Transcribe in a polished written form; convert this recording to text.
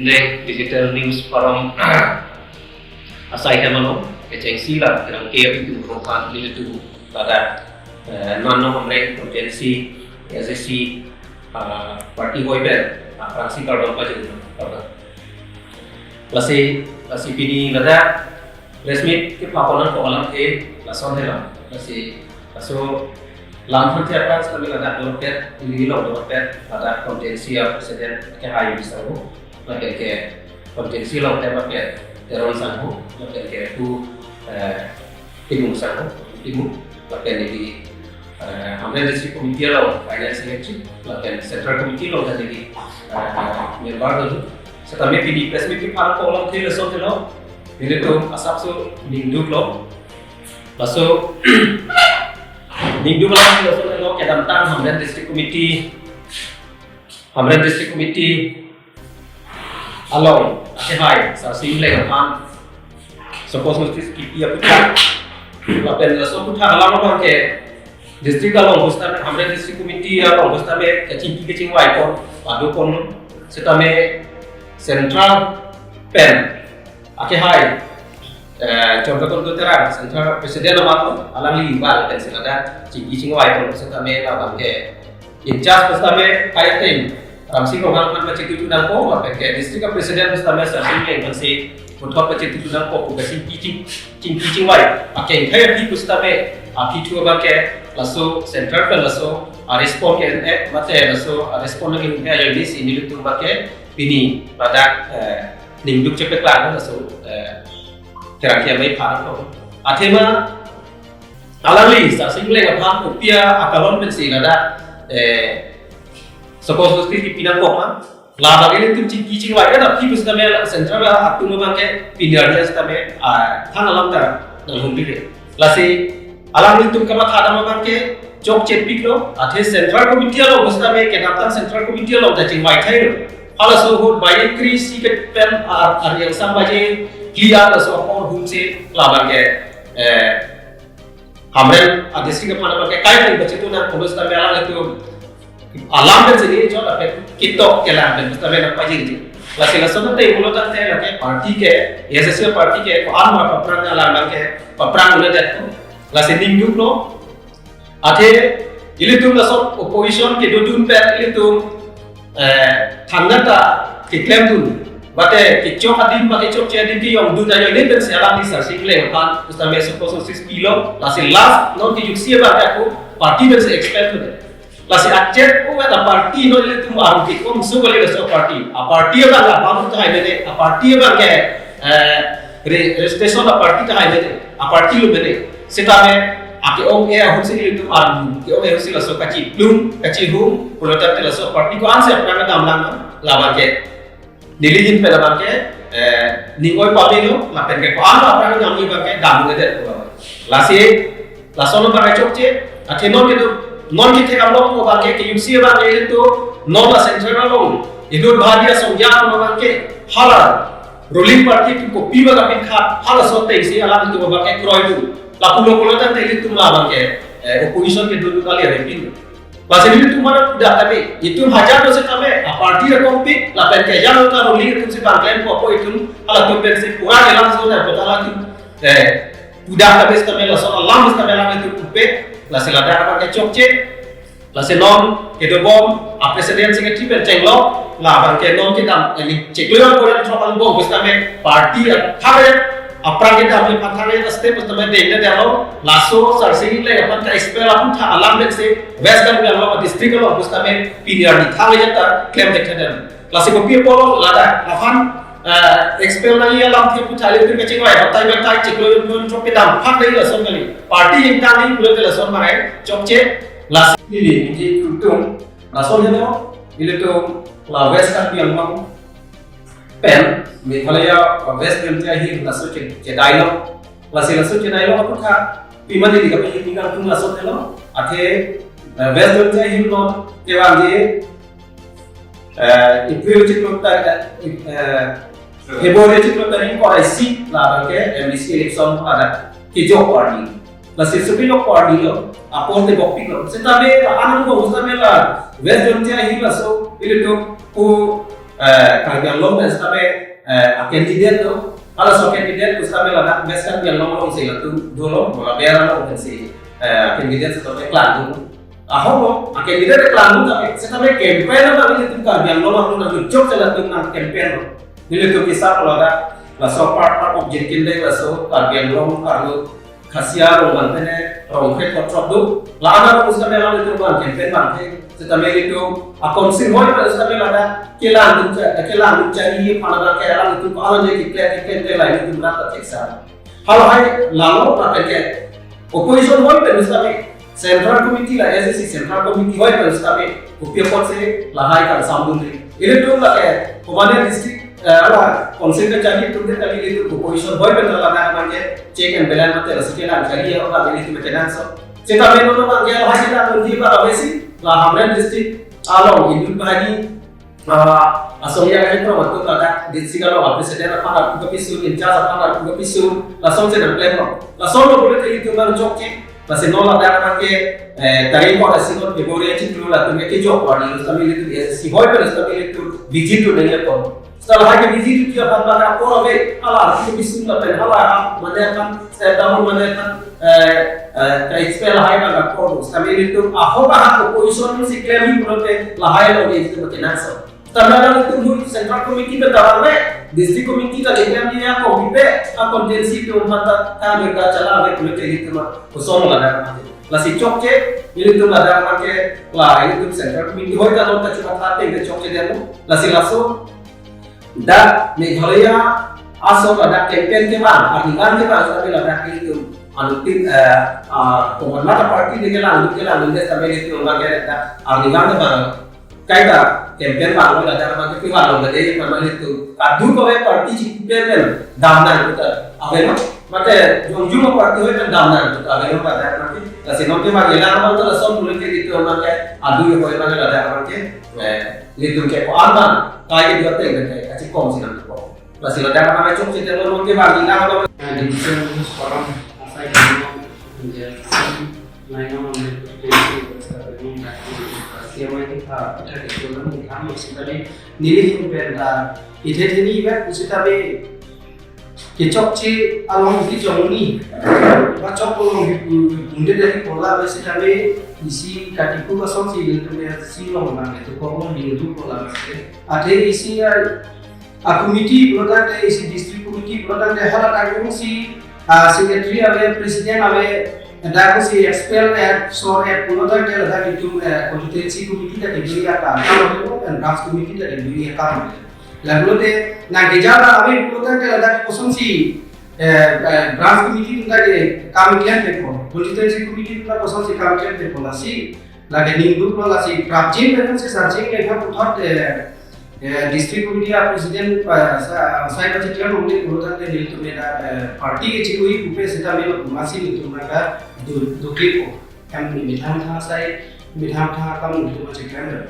Indek digital news forum asai hemano keceng sila kerang kaya itu merupakan itu pada nano hamre potensi SSC parti hoiber fraksi karbon pajak itu lasi pini nada resmi ke pakonan ko alam ke lason hela lasi aso lampu tiap kami nada dompet ini dompet pada potensi presiden ke hayu bisa pakai ke potensi lo tema ke teron sangu pakai ke tu timu sangu timu pakai di हमने जैसे committee lo finance election pakai central committee lo jadi member dulu setelah ini press meeting para kolom ke lesson lo ini tuh asap so minggu lo lalu minggu malam lesson lo ke tentang हमने district committee along hai sarsim le kan suppose mesti kipi putra lapen laso putra alama bang ke district along hostan hamre district committee along hostan me kecing wai kon adu kon setame central pen hai contoh contoh terang central presiden amat alami bal kan senada kecing wai kon setame la bang ke in charge setame kayatin Ramsi ko kan macam itu nang ko pakai district presiden setama sarsim yang masih untuk macam itu nang ko kasi cing wai pakai kaya di setama api tu pakai lasu central pen lasu respon ke mate lasu respon lagi yang ini sini itu pakai ini pada ninduk cepet lah lasu kira-kira mai parah ko atema alali sarsim yang apa upia akalon pensi ada suppose उसकी पिना को हाँ लाभ आगे तुम चीज़ वाले ना फिर उसका में सेंट्रल आप तुम लोग के पिनियर जैसे में थाना लंबा नलूम भी ले लासे अलाम तुम कमा थाना में के चौक चेपिक लो आधे सेंट्रल कमिटी लो उसका में के नाम सेंट्रल कमिटी लो जैसे वाइट है लो हाल सो हो बाये क्रीसी के पेन आर yang sama baje क्लियर लो सो और हुम से लाभ आगे हमरे आदेशी के पाना में के काय नहीं बचे तो ना पुलिस का में अलग तो alam dan sendiri जो apa kita kelam dan tapi nak pagi itu lasi lasan itu mulut ante lagi parti ke SSC parti ke alam apa perang alam ke perang mulut itu lasi minggu lo ate ini tu lasan opposition ke dudun per ini tu tanda ta klaim tu bate kicok adim pakai cok cedin ki yang dudun aja ini pensi alam di sarsim le kan ustame suppose 6 kilo lasi last non ki juksi ba aku parti pensi expect tu lasi acet ko ada parti no ile tum aru ki kom su bole so parti a parti ba la babu ta haide a parti ba ke registration a parti ta haide a parti lo bene seta me ake om e hu se ile tum aru ki om e hu se so kachi plum kachi hum pulota te so parti ko anse apna nam lang la ba ke dilijin pe la ba ke ningoi pamilo la pen ke ko anu apna nam ni ba ke dam ge de lasi lasono ba chokche atheno ke non kita kalau mau pakai ke UC bang itu non la central long itu bahagia sonjang mau pakai halal ruling party itu kopi baga pinka halal sote isi alam itu pakai kroy itu lalu kalau tante itu lah pakai opposition ke dulu kali ada pin pas ini itu mana udah tapi itu hajar dosa kami party rekompi la pen ke yang kita ruling itu si banglain ko itu halal tu pen si kurang langsung ada betul lagi udah kami kami la so Allah mesti kami lagi itu kupe la selada apa ke chokche la senom ke do bom a presiden secretary per chenglo la bang ke non ke dam ini cheklo ko ya tropal bom mesti kami parti thare aprang ke dam pathare raste mesti kami de dalo laso sarsi le apan ka spell apun tha alam le se west bengal lo district lo mesti kami piniar ni thale jata claim dekhen la se ko pir polo lada afan expel na iya lam thiam puchale tir ke chingwai batai batai chiklo yun chok ke dam phak dei la son kali party intang ni pulo ke la son marai chokche las ini ji kutung la son heno ile to la west kan piang mang pen meghalaya west bentia hi la so che dailo la so che dailo aku tha pimani di ka pe ni kan tung la son heno athe west bentia hi no ke wang ji itu chiklo ta Hebore itu tadi koalisi lah bangke MDC election ada hijau party, lah sesuatu lo party lo, apa te bokpi lo, setabe anu ko usah mela West Bengal hilang so itu tu ku Karbi Anglong dan setabe candidate tu, kalau so candidate tu setabe lada best kan yang nomor sih itu dulu, malah biar orang sih candidate setabe klan tu. Ahomo, candidate klan tu tapi setabe campaign apa itu Karbi Anglong tu nak job jalan tu nak campaign. Bila tu kisah kalau ada la so part objective deh la so Karbi Anglong kalau khasiat orang mana orang kerja kontrak tu, lama tu setabe lama itu kan campaign bangke. Setelah itu, akun simbol pada setelah ada kelang mencari pandangan kelang itu kalau jadi kekeh lain itu berapa teksa. Kalau hai lalu apa ke opposition boy pada setelah central committee lah, SSC central committee boy pada setelah upaya polisi lahai kan sambung ni. Ini tu lah ke Komandan district ala konsel jadi tu dia kali itu opposition boy pada lah namanya check and balance mata sekian jadi orang ini tu macam so. Setelah itu orang yang hasil nak menjadi apa sih? Lah Hamdan district along hidup bahagi asomya kan itu waktu ada district along presiden apa juga pisu incas apa juga pisu langsung saya plan langsung lo boleh itu baru cokci masih nol ada kan dari kota singot Februari itu lah tu mereka jok orang itu tapi itu si boy pada tapi itu visit tu dengan tu setelah lagi visit itu dia pandang apa lagi alah itu pisu lah pen alah mana kan saya tahu mana kan expel lahai pada kodo, kami itu aku bahas opposition si klaim itu nanti lahai lagi itu macam nasa. Tapi itu dulu central committee bertahan district committee tadi klaim dia aku bipe akontensi itu mata kami berjalan lagi macam itu mah kosong lah dah. Lasi cokce ini tu ada macam lah itu central committee hoy kalau tak cuma hati itu cokce dia tu lasi langsung dah Meghalaya asal ada campaign ke mana, artinya kita ada lagi itu. Anutin pemerintah parti dengan lanjut sampai itu orang kata artinya apa kaita campaign baru ada apa itu baru ada jadi memang itu kadu kau parti cipen damnan kita apa macam jumlah parti itu damnan kita apa ada nanti kasi nanti mah jalan apa tu langsung boleh itu orang kata adu yang kau mana ada apa itu kayak apa kayak dua tahun kayak kasih kom sih nanti kok kasi ada apa macam cerita orang ke bagi nama di seorang menjadi layanan siapa kita ada di dalam kami sekali nilai berbeda. Ini juga kita be kecok ci along di jomuni, bacok along di dari pola besi kami isi katiku kosong si itu si long mana itu kau di itu pola ada isi komiti program isi distrik komiti program hal ada si secretary ave presiden ave ada si expel sore punotan dia ada itu konstitusi komite dari dunia kan dan draft komite dari dunia kan lalu deh nah gejala ave punotan dia ada kosong si draft komite dari kami kian teko konstitusi komite dari kosong si kami kian teko lasi lagi minggu kalau si drafting dengan si searching mereka putar district komite presiden saya baca dia mungkin punotan dia itu mereka parti kecil itu kita masih itu mereka dua klip kan bidang saya kamu itu macam